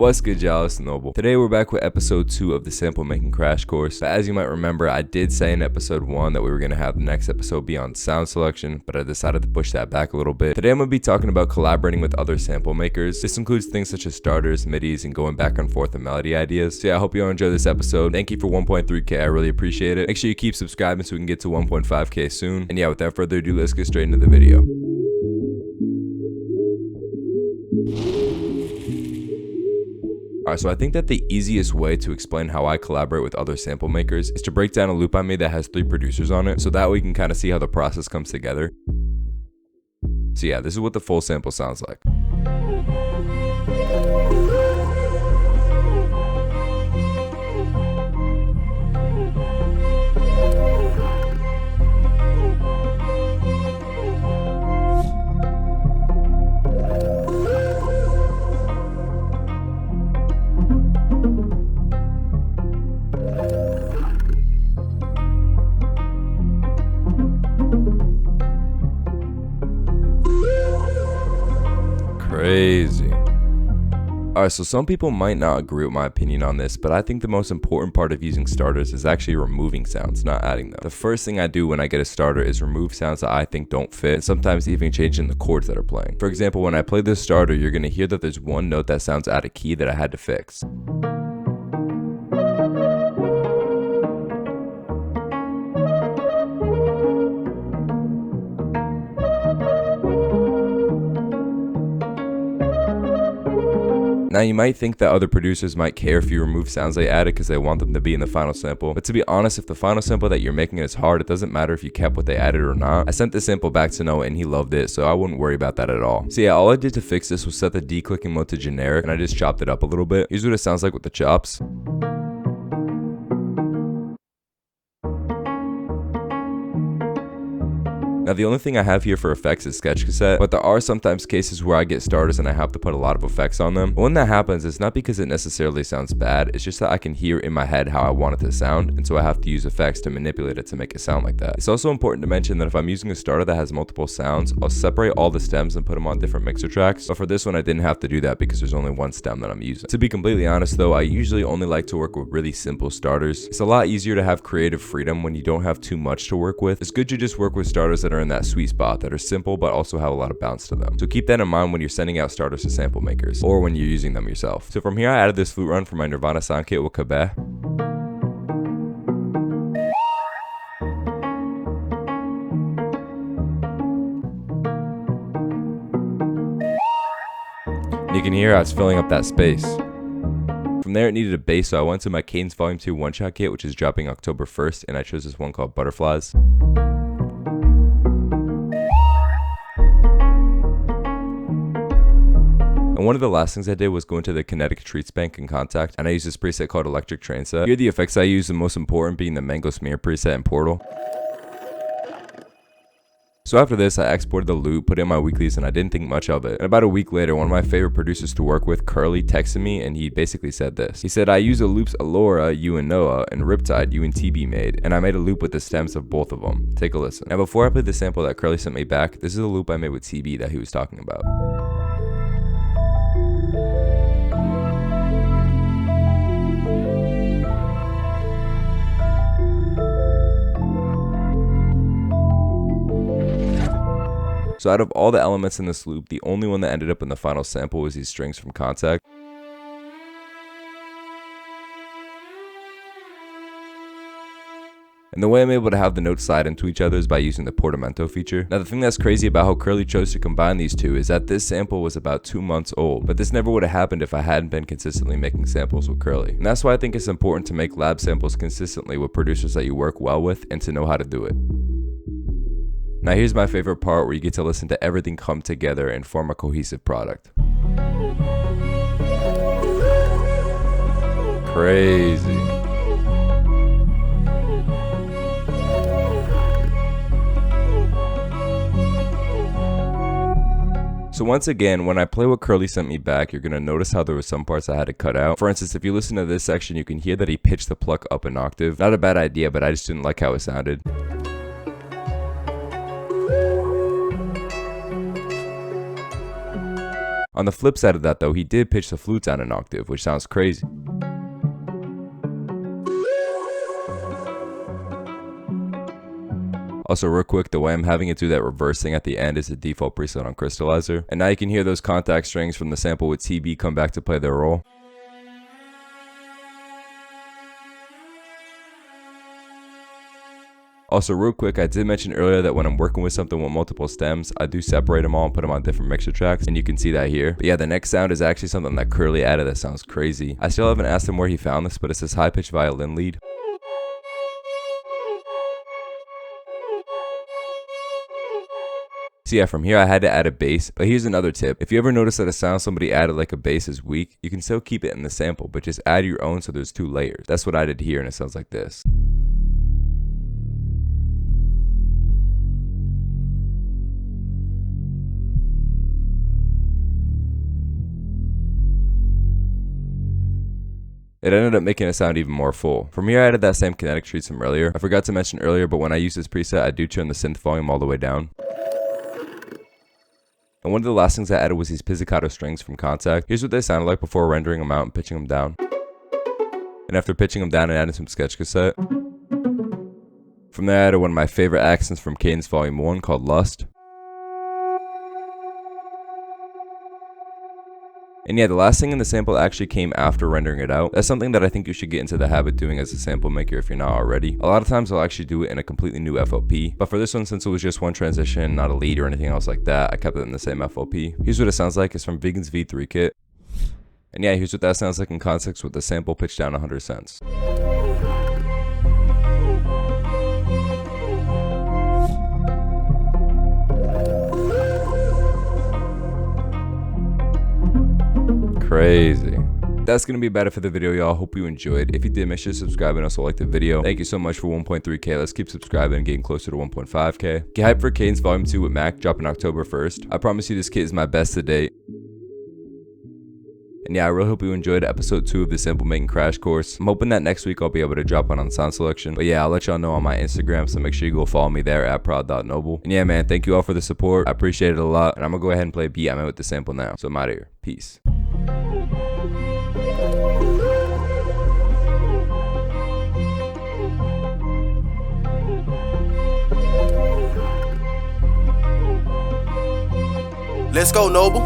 What's good, y'all? It's Noble. Today we're back with episode 2 of the sample making crash course. But as you might remember, I did say in episode 1 that we were going to have the next episode be on sound selection, but I decided to push that back a little bit. Today I'm going to be talking about collaborating with other sample makers. This includes things such as starters, midis, and going back and forth on melody ideas. So yeah, I hope you all enjoy this episode. Thank you for 1.3k, I really appreciate it. Make sure you keep subscribing so we can get to 1.5k soon. And yeah, without further ado, let's get straight into the video. Alright, so I think that the easiest way to explain how I collaborate with other sample makers is to break down a loop I made that has 3 producers on it, so that way we can kind of see how the process comes together. So yeah, this is what the full sample sounds like. Crazy. Alright, so some people might not agree with my opinion on this, but I think the most important part of using starters is actually removing sounds, not adding them. The first thing I do when I get a starter is remove sounds that I think don't fit, and sometimes even changing the chords that are playing. For example, when I play this starter, you're going to hear that there's one note that sounds out of key that I had to fix. Now you might think that other producers might care if you remove sounds they added because they want them to be in the final sample, but to be honest, if the final sample that you're making is hard, it doesn't matter if you kept what they added or not. I sent the sample back to Noah and he loved it, so I wouldn't worry about that at all. So yeah, all I did to fix this was set the declicking mode to generic and I just chopped it up a little bit. Here's what it sounds like with the chops. Now the only thing I have here for effects is sketch cassette, but there are sometimes cases where I get starters and I have to put a lot of effects on them. But when that happens, it's not because it necessarily sounds bad, it's just that I can hear in my head how I want it to sound, and so I have to use effects to manipulate it to make it sound like that. It's also important to mention that if I'm using a starter that has multiple sounds, I'll separate all the stems and put them on different mixer tracks, but for this one I didn't have to do that because there's only one stem that I'm using. To be completely honest though, I usually only like to work with really simple starters. It's a lot easier to have creative freedom when you don't have too much to work with. It's good to just work with starters that are in that sweet spot, that are simple but also have a lot of bounce to them. So keep that in mind when you're sending out starters to sample makers or when you're using them yourself. So from here I added this flute run for my NIRVANA sound kit with CADENCE. And you can hear how it's filling up that space. From there it needed a bass, so I went to my CADENCE Volume 2 one-shot kit, which is dropping October 1st, and I chose this one called Butterflies. And one of the last things I did was go into the Kinetic Treats Bank in Contact, and I used this preset called Electric Train Set. Here are the effects I use, the most important being the Mango Smear preset in Portal. So after this, I exported the loop, put in my weeklies, and I didn't think much of it. And about a week later, one of my favorite producers to work with, Curly, texted me, and he basically said this. He said, I use the loops Alora, you and Noah, and Riptide, you and TB made, and I made a loop with the stems of both of them. Take a listen. Now before I play the sample that Curly sent me back, this is a loop I made with TB that he was talking about. So out of all the elements in this loop, the only one that ended up in the final sample was these strings from Contact. And the way I'm able to have the notes slide into each other is by using the portamento feature. Now the thing that's crazy about how Curly chose to combine these two is that this sample was about 2 months old, but this never would have happened if I hadn't been consistently making samples with Curly. And that's why I think it's important to make lab samples consistently with producers that you work well with and to know how to do it. Now here's my favorite part where you get to listen to everything come together and form a cohesive product. Crazy. So once again, when I play what Curly sent me back, you're going to notice how there were some parts I had to cut out. For instance, if you listen to this section, you can hear that he pitched the pluck up an octave. Not a bad idea, but I just didn't like how it sounded. On the flip side of that though, he did pitch the flute down an octave, which sounds crazy. Also real quick, the way I'm having it do that reverse thing at the end is the default preset on Crystallizer. And now you can hear those contact strings from the sample with TB come back to play their role. Also real quick, I did mention earlier that when I'm working with something with multiple stems, I do separate them all and put them on different mixer tracks, and you can see that here. But yeah, the next sound is actually something that Curly added that sounds crazy. I still haven't asked him where he found this, but it's this high-pitched violin lead. So yeah, from here I had to add a bass, but here's another tip. If you ever notice that a sound somebody added like a bass is weak, you can still keep it in the sample, but just add your own so there's 2 layers. That's what I did here, and it sounds like this. It ended up making it sound even more full. From here I added that same kinetic treat from earlier. I forgot to mention earlier, but when I use this preset, I do turn the synth volume all the way down. And one of the last things I added was these pizzicato strings from Contact. Here's what they sounded like before rendering them out and pitching them down. And after pitching them down and adding some sketch cassette. From there I added one of my favorite accents from CADENCE Volume 1 called Lust. And yeah, the last thing in the sample actually came after rendering it out. That's something that I think you should get into the habit doing as a sample maker if you're not already. A lot of times I'll actually do it in a completely new FLP, but for this one, since it was just one transition, not a lead or anything else like that, I kept it in the same FLP. Here's what it sounds like. It's from Vegan's V3 kit. And yeah, here's what that sounds like in context with the sample pitched down 100 cents. Crazy. That's gonna be about it for the video, y'all. Hope you enjoyed. If you did, make sure to subscribe and also like the video. Thank you so much for 1.3k. Let's keep subscribing and getting closer to 1.5k. Get hyped for CADENCE Volume 2 with Mac dropping October 1st. I promise you this kit is my best to date. And yeah, I really hope you enjoyed episode 2 of the sample making crash course. I'm hoping that next week I'll be able to drop one on sound selection. But yeah, I'll let y'all know on my Instagram, so make sure you go follow me there at prod.noble. And yeah, man, thank you all for the support. I appreciate it a lot. And I'm gonna go ahead and play a beat I'm in with the sample now. So I'm out of here. Peace. Let's go, Noble.